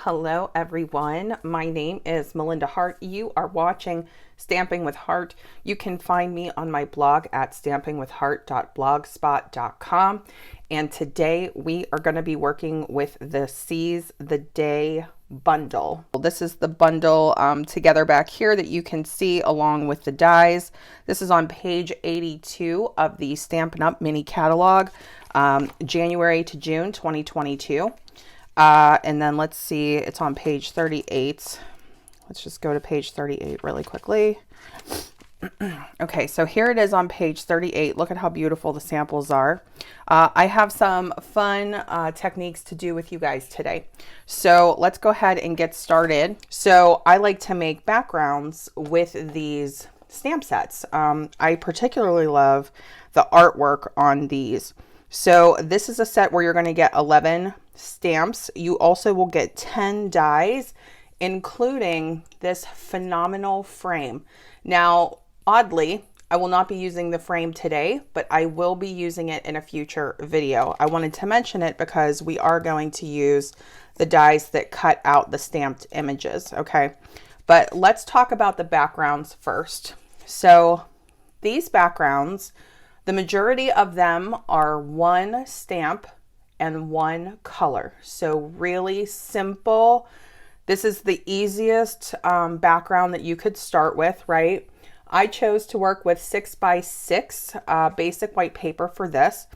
Hello everyone, my name is Melinda Hart. You are watching Stamping with Hart. You can find me on my blog at stampingwithhart.blogspot.com, and today we are going to be working with the Seize the Day bundle. This is the bundle together back here that you can see along with the dies. This is on page 82 of the Stampin' Up! Mini catalog, January to June 2022. And then let's see, it's on page 38. Let's just go to page 38 really quickly. Okay, so here it is on page 38. Look at how beautiful the samples are. I have some fun techniques to do with you guys today. So let's go ahead and get started. So I like to make backgrounds with these stamp sets. I particularly love the artwork on these. So this is a set where you're going to get 11 stamps. You also will get 10 dies, including this phenomenal frame. Now, oddly, I will not be using the frame today, but I will be using it in a future video. I wanted to mention it because we are going to use the dies that cut out the stamped images, okay? But let's talk about the backgrounds first. So these backgrounds, the majority of them are one stamp and one color. So really simple. This is the easiest background that you could start with, right? I chose to work with 6x6 basic white paper for this.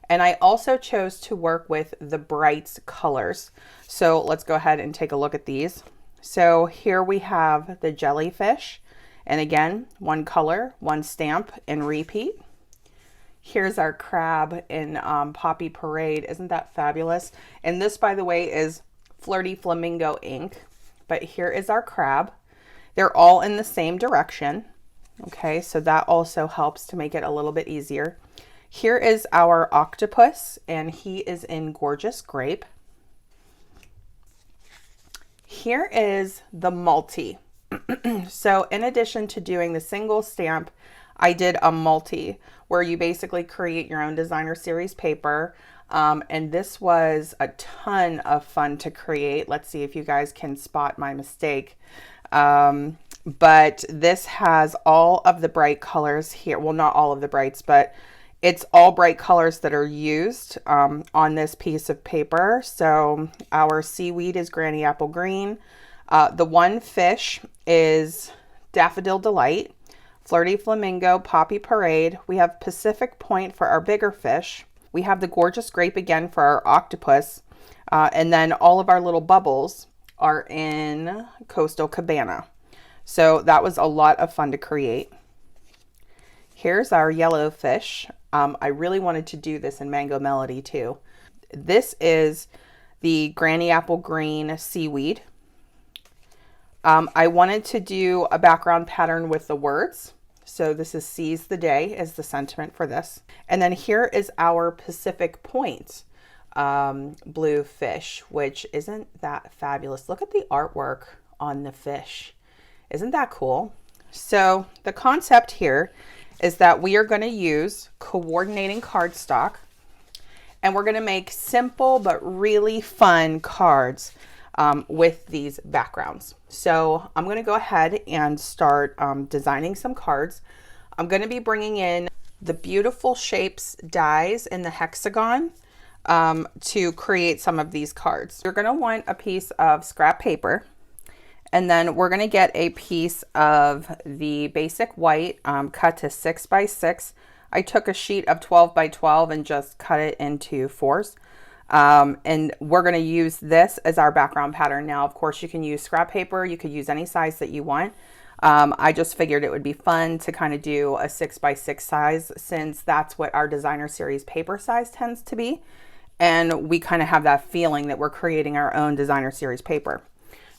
And I also chose to work with the brights colors. So let's go ahead and take a look at these. So here we have the jellyfish. And again, one color, one stamp, and repeat. Here's our crab in Poppy Parade. Isn't that fabulous? And this, by the way, is Flirty Flamingo ink. But here is our crab. They're all in the same direction. Okay, so that also helps to make it a little bit easier. Here is our octopus, and he is in Gorgeous Grape. Here is the multi. So in addition to doing the single stamp, I did a multi where you basically create your own designer series paper. And this was a ton of fun to create. Let's see if you guys can spot my mistake. But this has all of the bright colors here. Well, not all of the brights, but it's all bright colors that are used on this piece of paper. So our seaweed is Granny Apple Green. The one fish is Daffodil Delight. Flirty Flamingo, Poppy Parade. We have Pacific Point for our bigger fish. We have the Gorgeous Grape again for our octopus. And then all of our little bubbles are in Coastal Cabana. So that was a lot of fun to create. Here's our yellow fish. I really wanted to do this in Mango Melody too. This is the Granny Apple Green seaweed. I wanted to do a background pattern with the words. So this is Seize the Day is the sentiment for this. And then here is our Pacific Point blue fish, which isn't that fabulous. Look at the artwork on the fish. Isn't that cool? So the concept here is that we are going to use coordinating cardstock, and we're going to make simple but really fun cards with these backgrounds. So I'm going to go ahead and start designing some cards. I'm going to be bringing in the Beautiful Shapes dies in the hexagon to create some of these cards. You're going to want a piece of scrap paper, and then we're going to get a piece of the basic white cut to 6x6. I took a sheet of 12x12 and just cut it into fours. And we're going to use this as our background pattern. Now, of course, you can use scrap paper. You could use any size that you want. I just figured it would be fun to kind of do a 6x6 size, since that's what our designer series paper size tends to be. And we kind of have that feeling that we're creating our own designer series paper.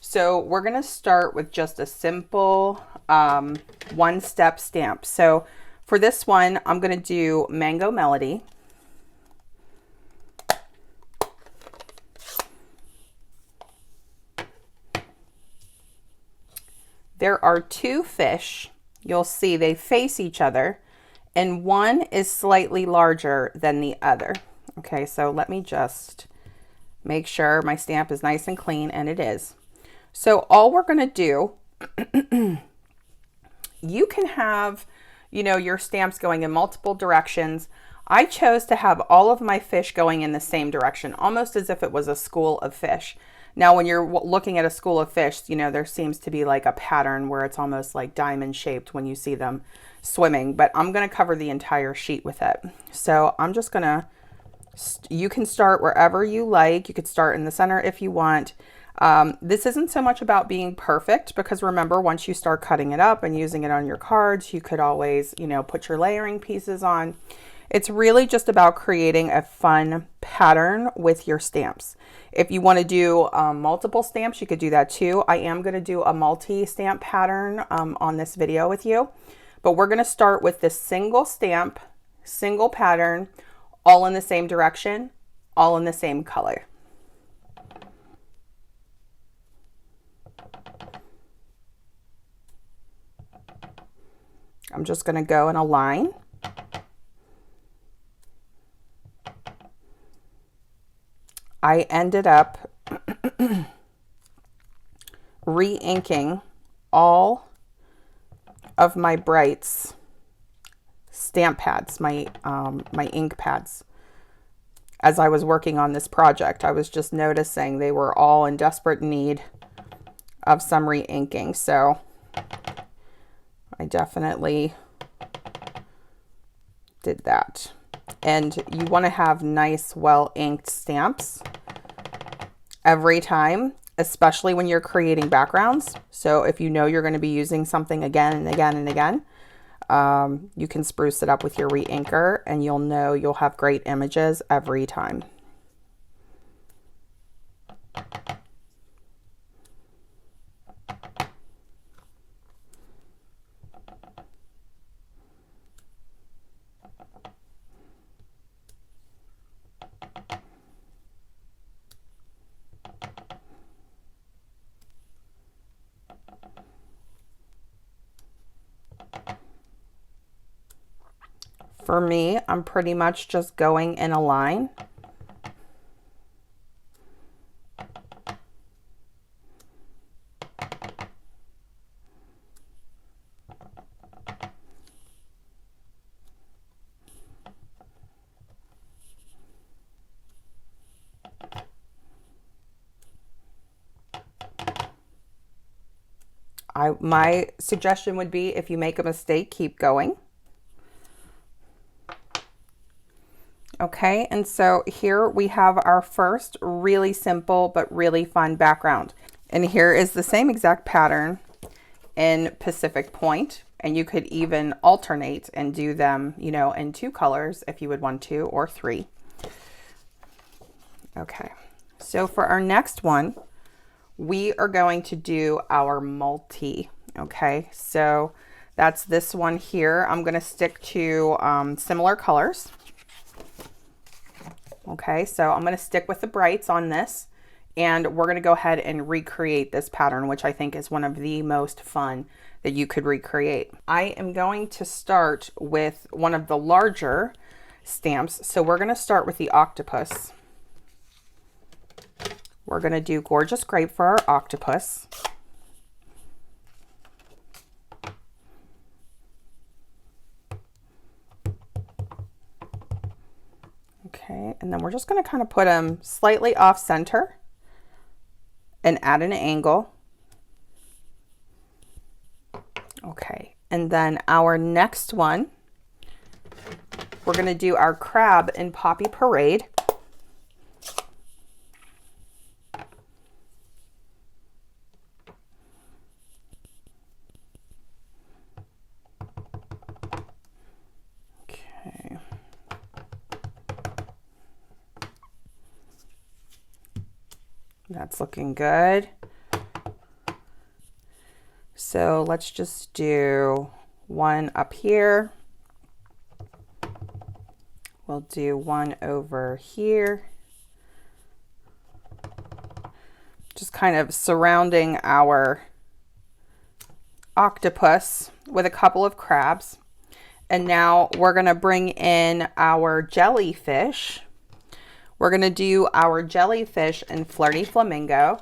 So we're going to start with just a simple one-step stamp. So for this one, I'm going to do Mango Melody. There are two fish. You'll see they face each other, and one is slightly larger than the other. Okay, so let me just Make sure my stamp is nice and clean, and it is. So all we're going to do, you can have, you know, your stamps going in multiple directions. I chose to have all of my fish going in the same direction, almost as if it was a school of fish. Now, when you're looking at a school of fish, you know, there seems to be like a pattern where it's almost like diamond shaped when you see them swimming, but I'm going to cover the entire sheet with it. So I'm just going to, you can start wherever you like. You could start in the center if you want. This isn't so much about being perfect, because remember, once you start cutting it up and using it on your cards, you could always, you know, put your layering pieces on. It's really just about creating a fun pattern with your stamps. If you want to do multiple stamps, you could do that too. I am going to do a multi-stamp pattern on this video with you, but we're going to start with this single stamp, single pattern, all in the same direction, all in the same color. I'm just going to go in a line. I ended up re-inking all of my Brights stamp pads, my ink pads. As I was working on this project, I was just noticing they were all in desperate need of some re-inking. So I definitely did that. And you want to have nice, well-inked stamps every time, especially when you're creating backgrounds. So if you know you're going to be using something again and again and again, you can spruce it up with your re-inker, and you'll know you'll have great images every time. For me, I'm pretty much just going in a line. My suggestion would be, if you make a mistake, keep going. Okay, and so here we have our first really simple but really fun background. And here is the same exact pattern in Pacific Point, and you could even alternate and do them, you know, in 2 colors if you would want to, or 3. Okay, so for our next one, we are going to do our multi. Okay, so that's this one here. I'm going to stick to similar colors. Okay, so I'm going to stick with the Brights on this, and we're going to go ahead and recreate this pattern, which I think is one of the most fun that you could recreate. I am going to start with one of the larger stamps. So we're going to start with the octopus. We're going to do Gorgeous Grape for our octopus. Okay, and then we're just going to kind of put them slightly off center and add an angle. Okay, and then our next one, we're going to do our crab in Poppy Parade. That's looking good. So let's just do one up here. We'll do one over here. Just kind of surrounding our octopus with a couple of crabs. And now we're going to bring in our jellyfish We're going to do our jellyfish and flirty flamingo.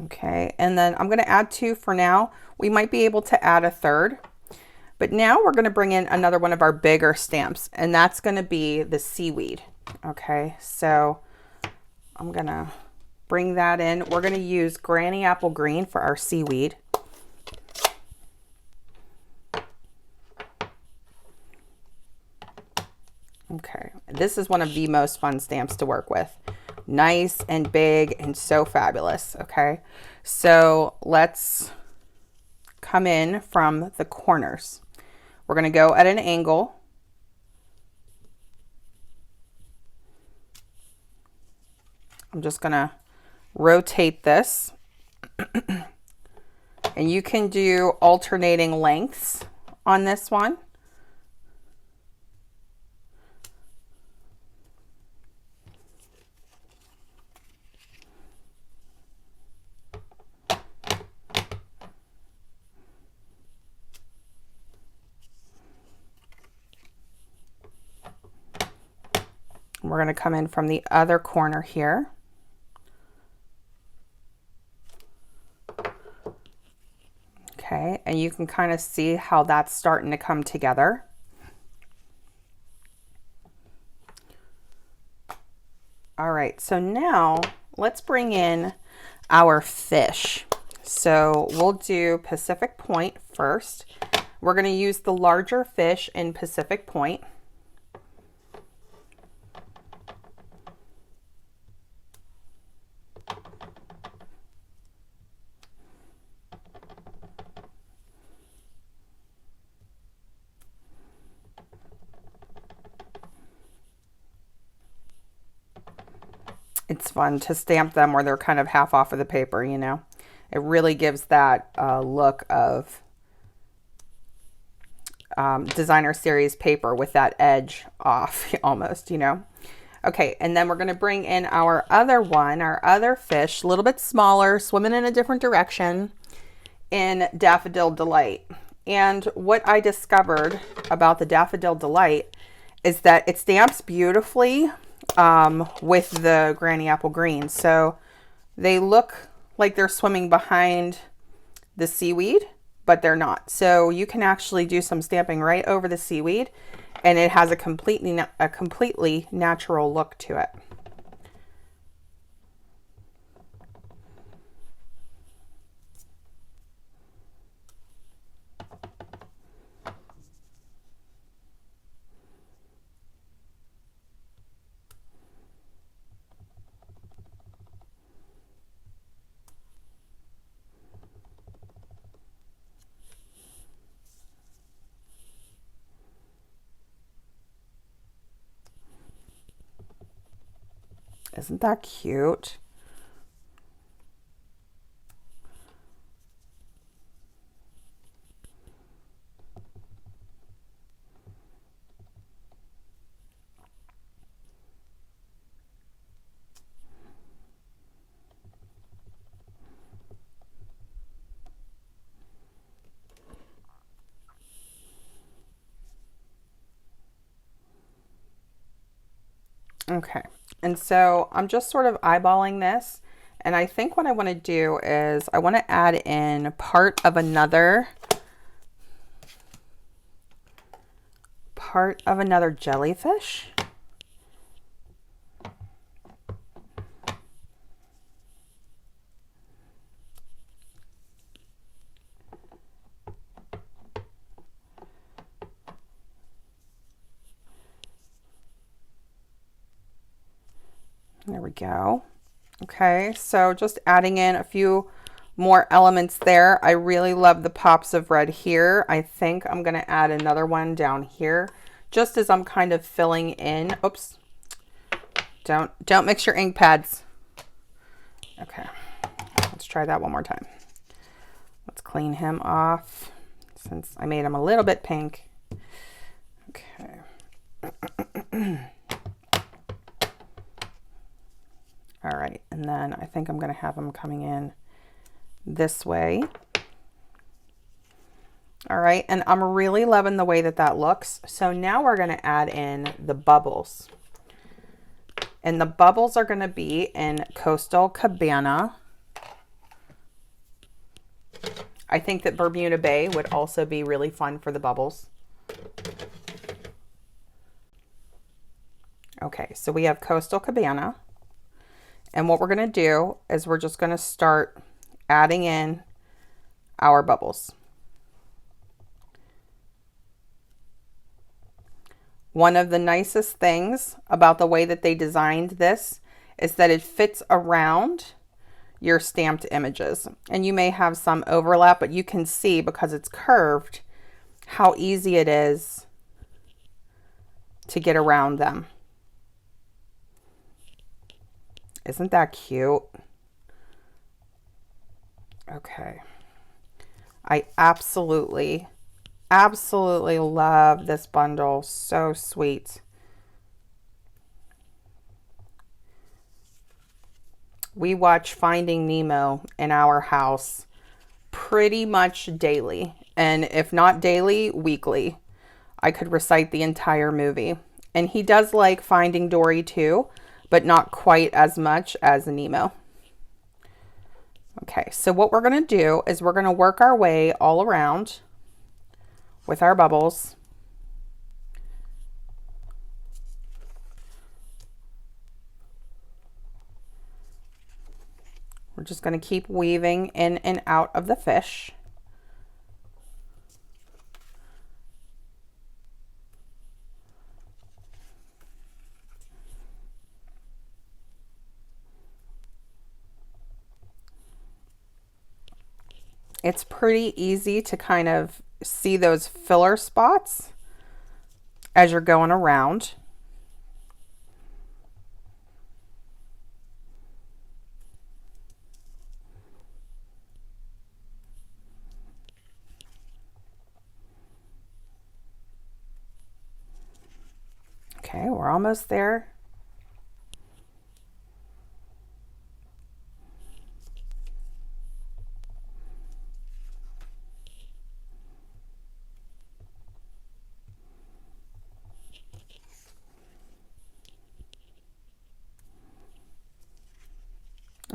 Okay, and then I'm going to add 2 for now. We might be able to add a 3rd. But now we're going to bring in another one of our bigger stamps, and that's going to be the seaweed. Okay, so I'm going to bring that in. We're going to use Granny Apple Green for our seaweed. Okay, this is one of the most fun stamps to work with. Nice and big and so fabulous. Okay, so let's come in from the corners. We're going to go at an angle. I'm just going to rotate this. And you can do alternating lengths on this one. We're going to come in from the other corner here. Okay, and you can kind of see how that's starting to come together. All right, so now let's bring in our fish. So we'll do Pacific Point first. We're going to use the larger fish in Pacific Point. It's fun to stamp them where they're kind of half off of the paper, you know. It really gives that look of designer series paper with that edge off almost, you know. Okay, and then we're going to bring in our other one, our other fish, a little bit smaller, swimming in a different direction, in Daffodil Delight. And what I discovered about the Daffodil Delight is that it stamps beautifully with the Granny Apple Green. So they look like they're swimming behind the seaweed, but they're not. So you can actually do some stamping right over the seaweed, and it has a completely natural look to it. Isn't that cute? Okay, and so I'm just sort of eyeballing this, and I think what I want to do is I want to add in part of another jellyfish. There we go. Okay, so just adding in a few more elements there. I really love the pops of red here. I think I'm going to add another one down here just as I'm kind of filling in. Oops. Don't mix your ink pads. Okay. Let's try that one more time. Let's clean him off since I made him a little bit pink. Okay. All right, and then I think I'm going to have them coming in this way. All right, and I'm really loving the way that that looks. So now we're going to add in the bubbles. And the bubbles are going to be in Coastal Cabana. I think that Bermuda Bay would also be really fun for the bubbles. Okay, so we have Coastal Cabana. And what we're going to do is we're just going to start adding in our bubbles. One of the nicest things about the way that they designed this is that it fits around your stamped images. And you may have some overlap, but you can see because it's curved how easy it is to get around them. Isn't that cute? Okay. I absolutely love this bundle. So sweet. We watch Finding Nemo in our house pretty much daily. And if not daily, weekly. I could recite the entire movie. And he does like Finding Dory too, but not quite as much as Nemo. Okay, so what we're going to do is we're going to work our way all around with our bubbles. We're just going to keep weaving in and out of the fish. It's pretty easy to kind of see those filler spots as you're going around. Okay, we're almost there.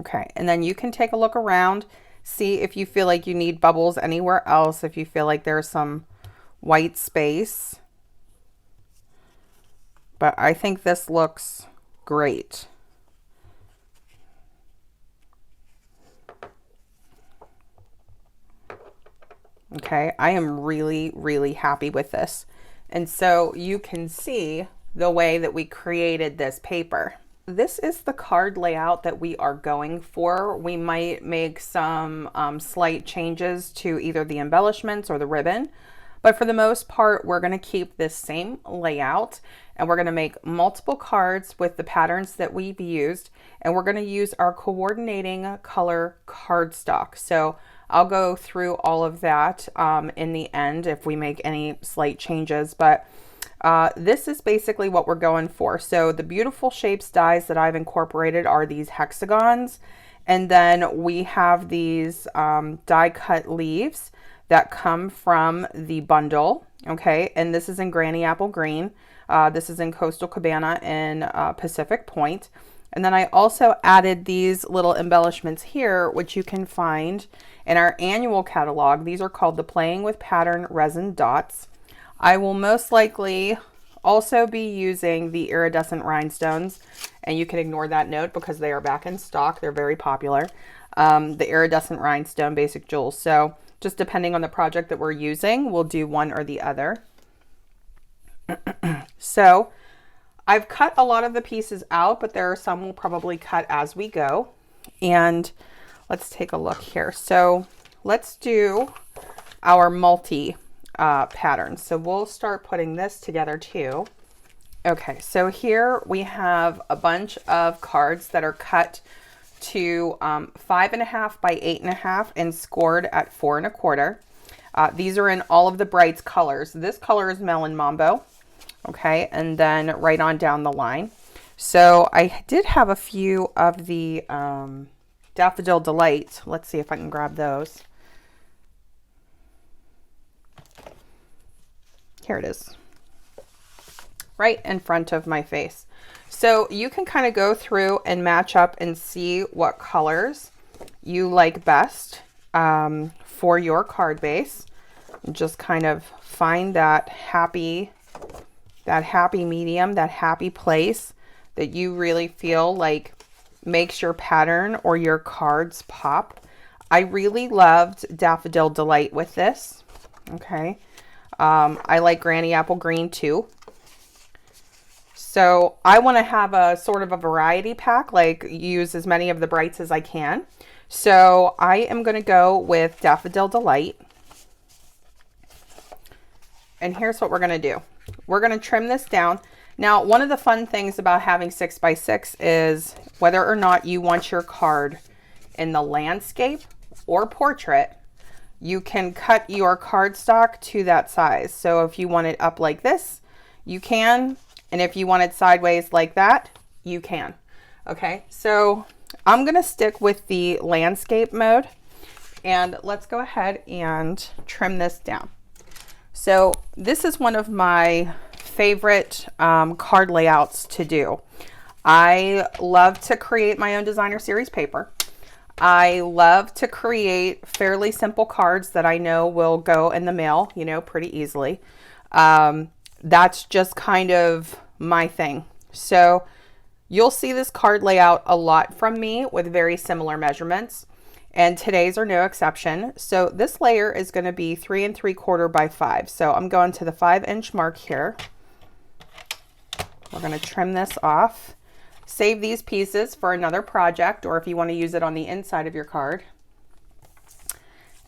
Okay, and then you can take a look around, see if you feel like you need bubbles anywhere else, if you feel like there's some white space. But I think this looks great. Okay, I am really happy with this. And so you can see the way that we created this paper. This is the card layout that we are going for. We might make some slight changes to either the embellishments or the ribbon, but for the most part, we're going to keep this same layout, and we're going to make multiple cards with the patterns that we've used, and we're going to use our coordinating color cardstock. So I'll go through all of that in the end if we make any slight changes, but this is basically what we're going for. So the beautiful shapes dies that I've incorporated are these hexagons, and then we have these die cut leaves that come from the bundle. Okay, and this is in Granny Apple Green. This is in Coastal Cabana in Pacific Point. And then I also added these little embellishments here, which you can find in our annual catalog. These are called the Playing with Pattern Resin Dots. I will most likely also be using the iridescent rhinestones, and you can ignore that note because they are back in stock. They're very popular. The iridescent rhinestone basic jewels. So just depending on the project that we're using, we'll do one or the other. So I've cut a lot of the pieces out, but there are some we'll probably cut as we go. And let's take a look here. So let's do our multi patterns. So we'll start putting this together too. Okay, so here we have a bunch of cards that are cut to 5.5 by 8.5 and scored at 4 1/4. These are in all of the Brights colors. This color is Melon Mambo. Okay, and then right on down the line. So I did have a few of the Daffodil Delight. Let's see if I can grab those. Here it is, right in front of my face. So you can kind of go through and match up and see what colors you like best for your card base. And just kind of find that happy medium, that happy place that you really feel like makes your pattern or your cards pop. I really loved Daffodil Delight with this. Okay. I like Granny Apple Green too. So I want to have a sort of a variety pack, like use as many of the brights as I can. So I am going to go with Daffodil Delight. And here's what we're going to do. We're going to trim this down. Now, one of the fun things about having 6x6 is whether or not you want your card in the landscape or portrait, you can cut your cardstock to that size. So if you want it up like this, you can. And if you want it sideways like that, you can. Okay, so I'm going to stick with the landscape mode. And let's go ahead and trim this down. So this is one of my favorite card layouts to do. I love to create my own designer series paper. I love to create fairly simple cards that I know will go in the mail, you know, pretty easily. That's just kind of my thing. So you'll see this card layout a lot from me with very similar measurements, and today's are no exception. So this layer is going to be 3 3/4 by 5. So I'm going to the 5-inch mark here. We're going to trim this off. Save these pieces for another project, or if you want to use it on the inside of your card.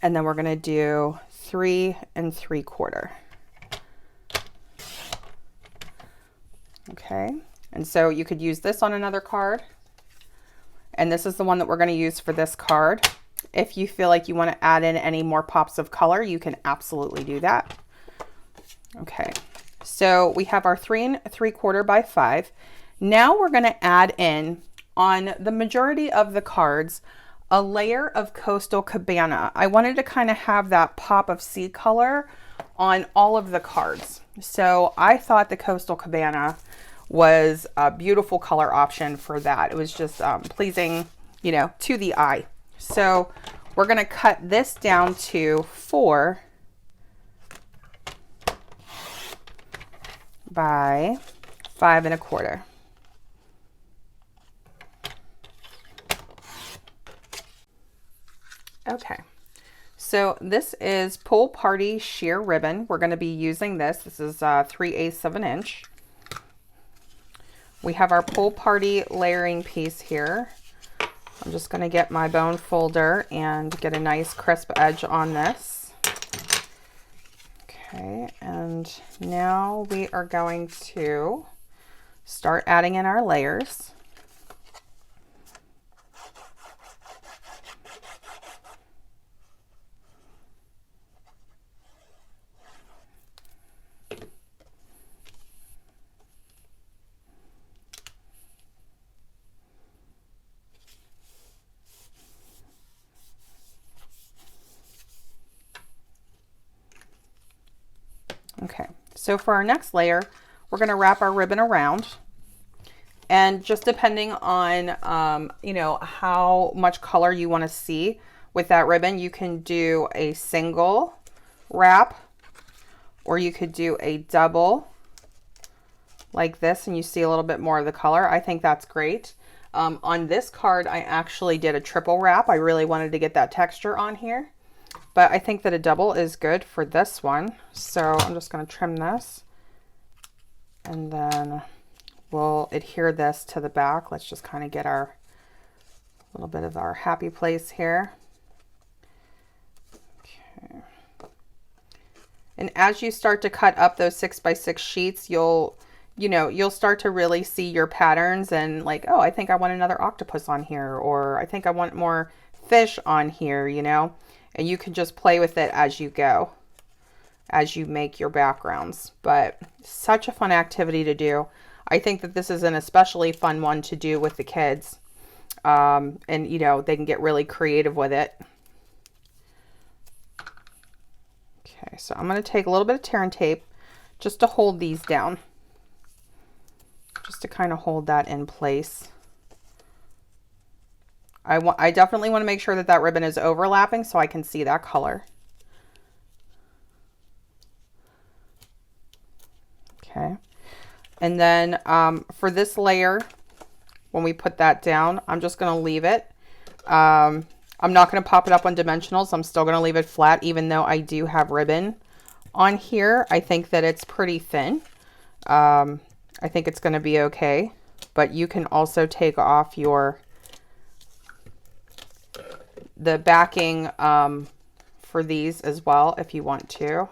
And then we're going to do 3 3/4. Okay, and so you could use this on another card. And this is the one that we're going to use for this card. If you feel like you want to add in any more pops of color, you can absolutely do that. Okay, so we have our 3 3/4 by 5. Now we're going to add in, on the majority of the cards, a layer of Coastal Cabana. I wanted to kind of have that pop of sea color on all of the cards. So I thought the Coastal Cabana was a beautiful color option for that. It was just pleasing, you know, to the eye. So we're going to cut this down to 4 by 5 1/4. Okay, so this is Pool Party Sheer Ribbon. We're going to be using this. This is 3/8 of an inch. We have our Pool Party layering piece here. I'm just going to get my bone folder and get a nice crisp edge on this. Okay, and now we are going to start adding in our layers. Okay, so for our next layer, we're going to wrap our ribbon around, and just depending on, you know, how much color you want to see with that ribbon, you can do a single wrap, or you could do a double like this, and you see a little bit more of the color. I think that's great. On this card, I actually did a triple wrap. I really wanted to get that texture on here. But I think that a double is good for this one. So I'm just going to trim this. And then we'll adhere this to the back. Let's just kind of get our little bit of our happy place here. Okay. And as you start to cut up those 6x6 sheets, you'll start to really see your patterns and like, oh, I think I want another octopus on here, or I think I want more fish on here, you know. And you can just play with it as you go. as you make your backgrounds. But such a fun activity to do. I think that this is an especially fun one to do with the kids. And you know, they can get really creative with it. Okay, so I'm going to take a little bit of tear and tape just to hold these down. Just to kind of hold that in place. I definitely want to make sure that that ribbon is overlapping so I can see that color. Okay. And then for this layer, when we put that down, I'm just going to leave it. I'm not going to pop it up on dimensionals. I'm still going to leave it flat, even though I do have ribbon on here. I think that it's pretty thin. I think it's going to be okay. But you can also take off the backing for these as well if you want to.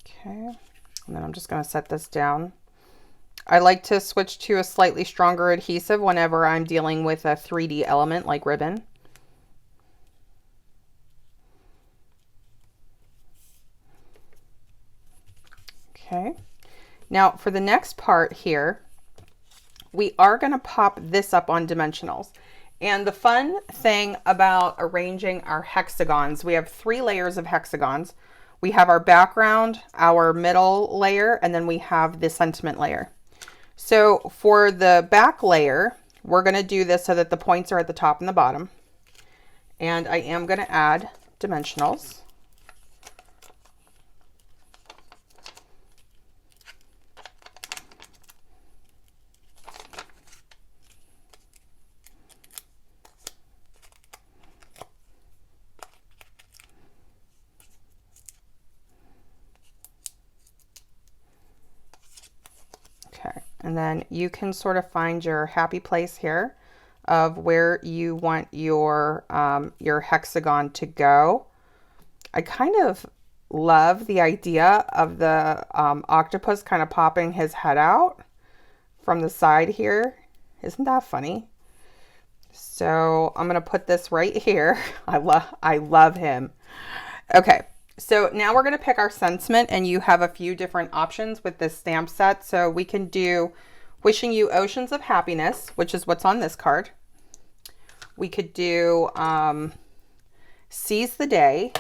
Okay, and then I'm just going to set this down. I like to switch to a slightly stronger adhesive whenever I'm dealing with a 3D element like ribbon. Okay. Now for the next part here, we are going to pop this up on dimensionals. And the fun thing about arranging our hexagons, we have 3 layers of hexagons. We have our background, our middle layer, and then we have the sentiment layer. So for the back layer, we're going to do this so that the points are at the top and the bottom. And I am going to add dimensionals. And then you can sort of find your happy place here of where you want your hexagon to go. I kind of love the idea of the octopus kind of popping his head out from the side here. Isn't that funny? So I'm going to put this right here. I love him. Okay. So now we're going to pick our sentiment, and you have a few different options with this stamp set. So we can do Wishing You Oceans of Happiness, which is what's on this card. We could do Seize the Day.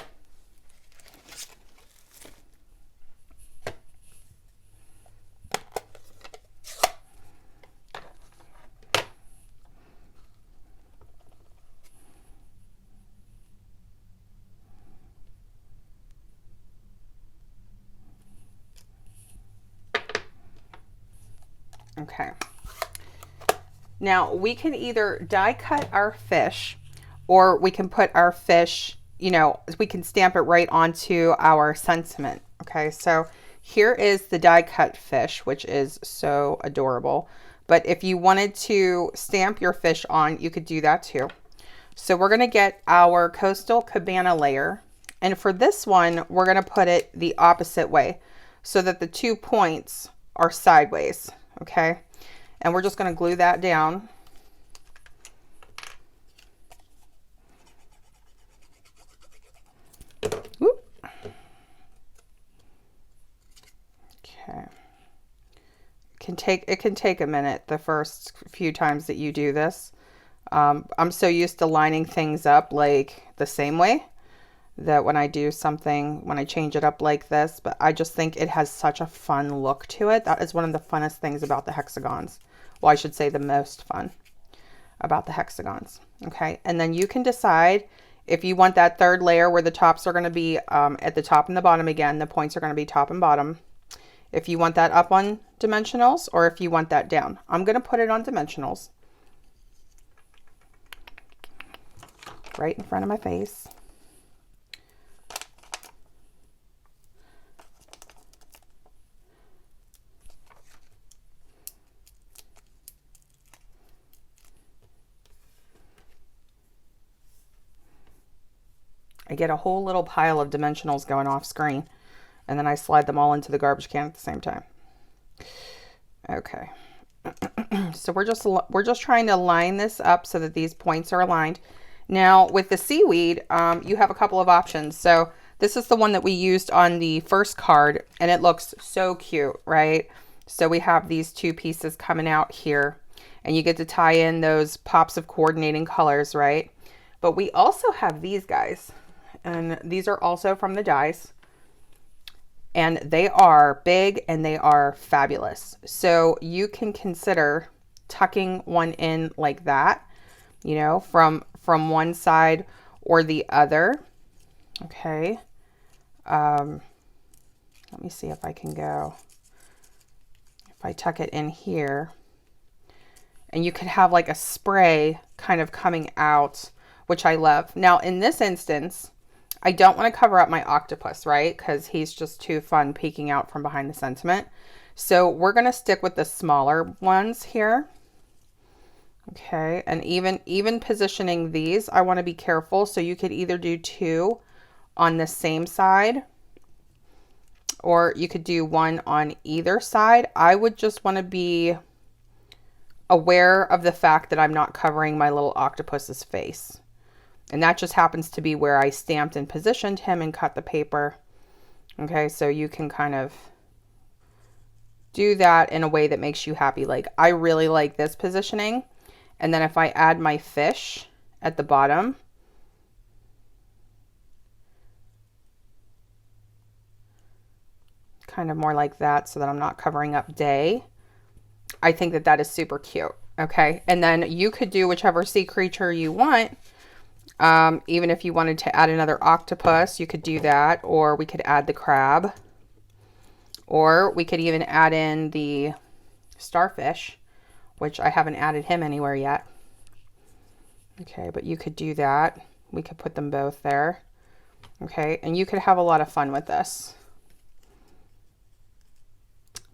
Okay. Now we can either die cut our fish, or we can put our fish, you know, we can stamp it right onto our sentiment. Okay, so here is the die cut fish, which is so adorable. But if you wanted to stamp your fish on, you could do that too. So we're going to get our Coastal Cabana layer. And for this one, we're going to put it the opposite way so that the 2 points are sideways. Okay, and we're just going to glue that down. Whoop. Okay, it can take a minute the first few times that you do this. I'm so used to lining things up like the same way that when I do something, when I change it up like this, but I just think it has such a fun look to it. That is one of the funnest things about the hexagons. Well, I should say the most fun about the hexagons. Okay, and then you can decide if you want that third layer where the tops are going to be at the top and the bottom again, the points are going to be top and bottom. If you want that up on dimensionals, or if you want that down. I'm going to put it on dimensionals. Right in front of my face. I get a whole little pile of dimensionals going off screen, and then I slide them all into the garbage can at the same time. Okay. So we're just trying to line this up so that these points are aligned. Now with the seaweed, you have a couple of options. So this is the one that we used on the first card, and it looks so cute, right? So we have these two pieces coming out here, and you get to tie in those pops of coordinating colors, right? But we also have these guys, and these are also from the dies, and they are big and they are fabulous. So you can consider tucking one in like that, you know, from one side or the other. Okay. Let me see if I can go, if I tuck it in here, and you could have like a spray kind of coming out, which I love. Now in this instance, I don't want to cover up my octopus, right? Because he's just too fun peeking out from behind the sentiment. So we're going to stick with the smaller ones here. Okay, and even positioning these, I want to be careful. So you could either do two on the same side, or you could do one on either side. I would just want to be aware of the fact that I'm not covering my little octopus's face. And that just happens to be where I stamped and positioned him and cut the paper. Okay, so you can kind of do that in a way that makes you happy. Like, I really like this positioning. And then if I add my fish at the bottom, kind of more like that, so that I'm not covering up day, I think that that is super cute. Okay, and then you could do whichever sea creature you want. Even if you wanted to add another octopus, you could do that, or we could add the crab, or we could even add in the starfish, which I haven't added him anywhere yet. Okay, but you could do that. We could put them both there. Okay, and you could have a lot of fun with this.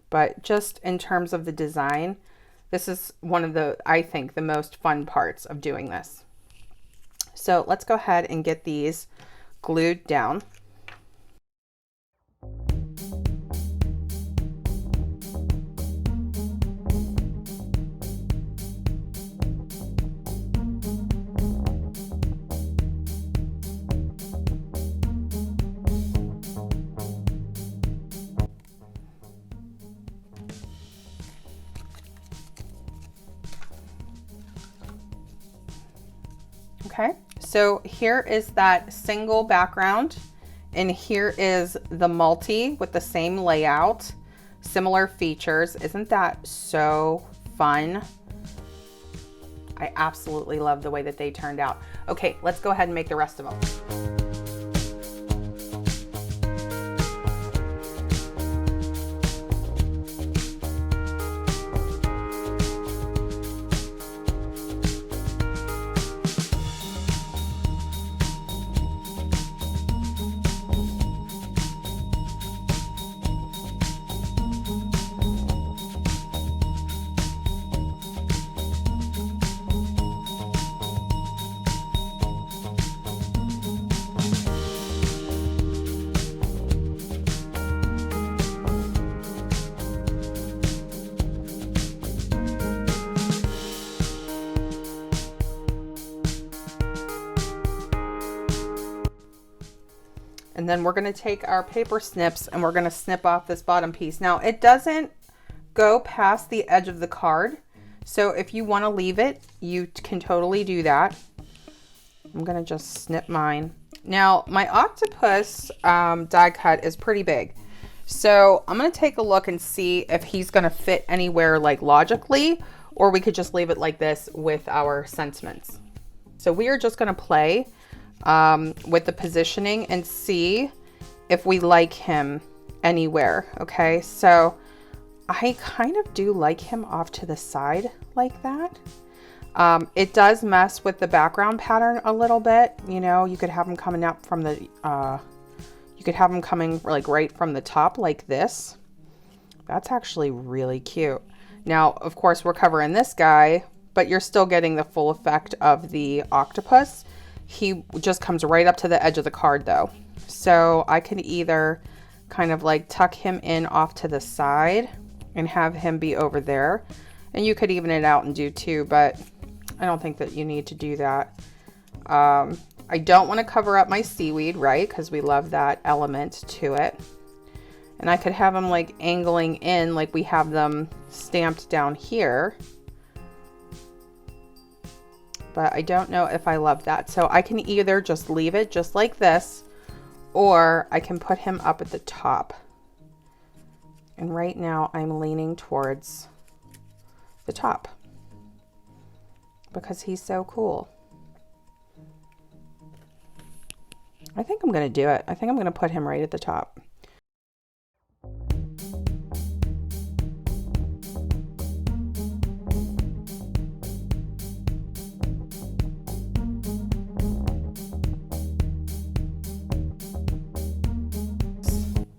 But just in terms of the design, this is one of the, I think, the most fun parts of doing this. So let's go ahead and get these glued down. Okay, so here is that single background, and here is the multi with the same layout, similar features. Isn't that so fun? I absolutely love the way that they turned out. Okay, let's go ahead and make the rest of them. And then we're going to take our paper snips and we're going to snip off this bottom piece. Now it doesn't go past the edge of the card, so if you want to leave it, you can totally do that. I'm going to just snip mine. Now my octopus die cut is pretty big, so I'm going to take a look and see if he's going to fit anywhere like logically, or we could just leave it like this with our sentiments. So we are just going to play with the positioning and see if we like him anywhere. Okay, so I kind of do like him off to the side like that. It does mess with the background pattern a little bit. You know, you could have him coming up from the you could have him coming like right from the top like this. That's actually really cute. Now of course we're covering this guy, but you're still getting the full effect of the octopus. He just comes right up to the edge of the card though. So I can either kind of like tuck him in off to the side and have him be over there. And you could even it out and do 2, but I don't think that you need to do that. I don't want to cover up my seaweed, right? Because we love that element to it. And I could have them like angling in like we have them stamped down here. But I don't know if I love that. So I can either just leave it just like this, or I can put him up at the top. And right now I'm leaning towards the top because he's so cool. I think I'm going to do it. I think I'm going to put him right at the top.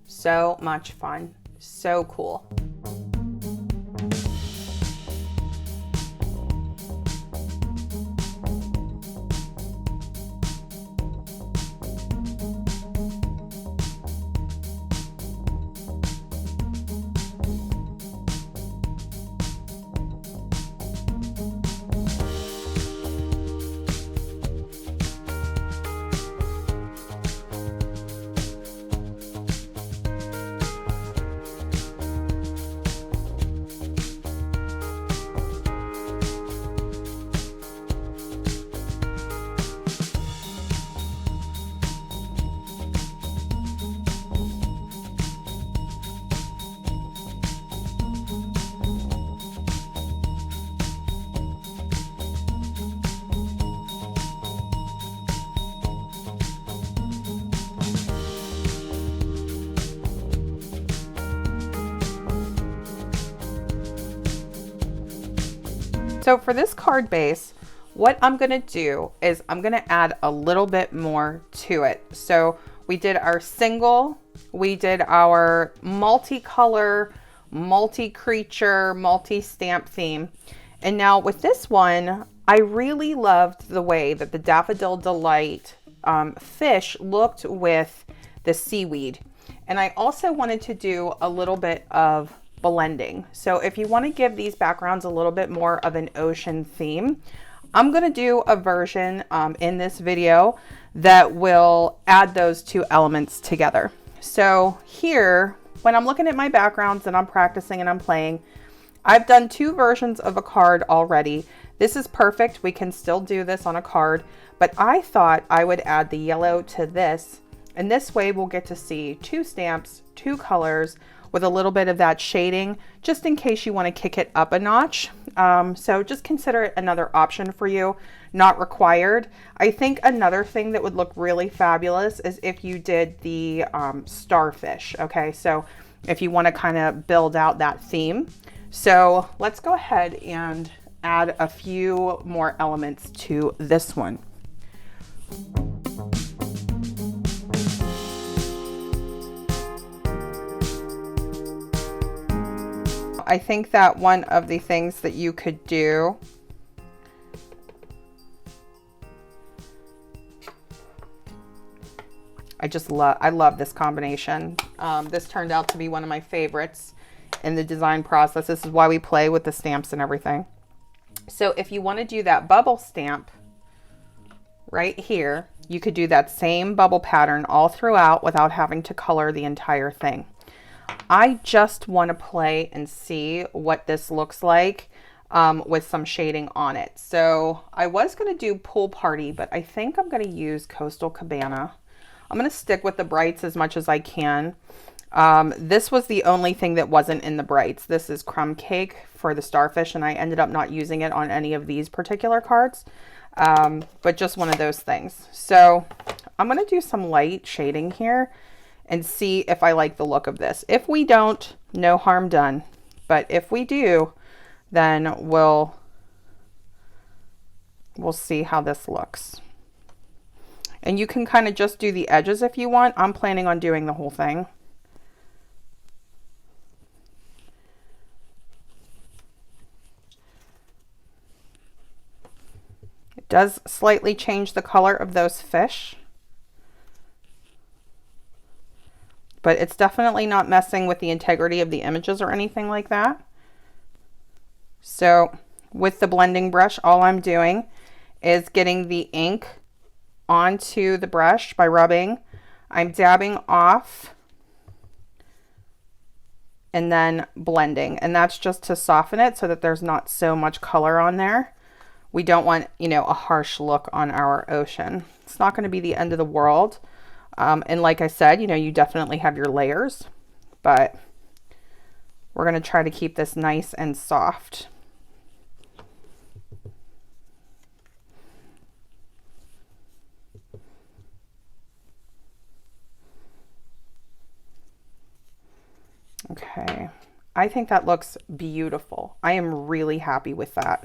So much fun. So cool. So for this card base, what I'm going to do is I'm going to add a little bit more to it. So we did our single, we did our multicolor, multi-creature, multi-stamp theme. And now with this one, I really loved the way that the Daffodil Delight fish looked with the seaweed. And I also wanted to do a little bit of blending. So if you want to give these backgrounds a little bit more of an ocean theme, I'm going to do a version in this video that will add those 2 elements together. So here, when I'm looking at my backgrounds and I'm practicing and I'm playing, I've done 2 versions of a card already. This is perfect. We can still do this on a card, but I thought I would add the yellow to this. And this way we'll get to see 2 stamps, 2 colors, with a little bit of that shading, just in case you want to kick it up a notch. So just consider it another option for you, not required. I think another thing that would look really fabulous is if you did the starfish. Okay, so if you want to kind of build out that theme. So let's go ahead and add a few more elements to this one. I think that one of the things that you could do I love this combination. This turned out to be one of my favorites in the design process. This is why we play with the stamps and everything. So if you want to do that bubble stamp right here, you could do that same bubble pattern all throughout without having to color the entire thing. I just want to play and see what this looks like with some shading on it. So I was going to do Pool Party, but I think I'm going to use Coastal Cabana. I'm going to stick with the brights as much as I can. This was the only thing that wasn't in the brights. This is Crumb Cake for the starfish, and I ended up not using it on any of these particular cards, but just one of those things. So I'm going to do some light shading here and see if I like the look of this. If we don't, no harm done. But if we do, then we'll see how this looks. And you can kind of just do the edges if you want. I'm planning on doing the whole thing. It does slightly change the color of those fish, but it's definitely not messing with the integrity of the images or anything like that. So with the blending brush, all I'm doing is getting the ink onto the brush by rubbing. I'm dabbing off and then blending, and that's just to soften it so that there's not so much color on there. We don't want, you know, a harsh look on our ocean. It's not going to be the end of the world. And like I said, you know, you definitely have your layers, but we're going to try to keep this nice and soft. Okay, I think that looks beautiful. I am really happy with that.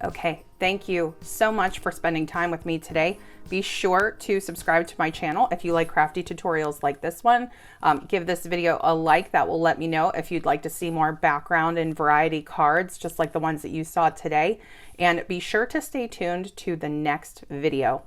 Okay, thank you so much for spending time with me today. Be sure to subscribe to my channel if you like crafty tutorials like this one. Give this video a like. That will let me know if you'd like to see more background and variety cards, just like the ones that you saw today. And be sure to stay tuned to the next video.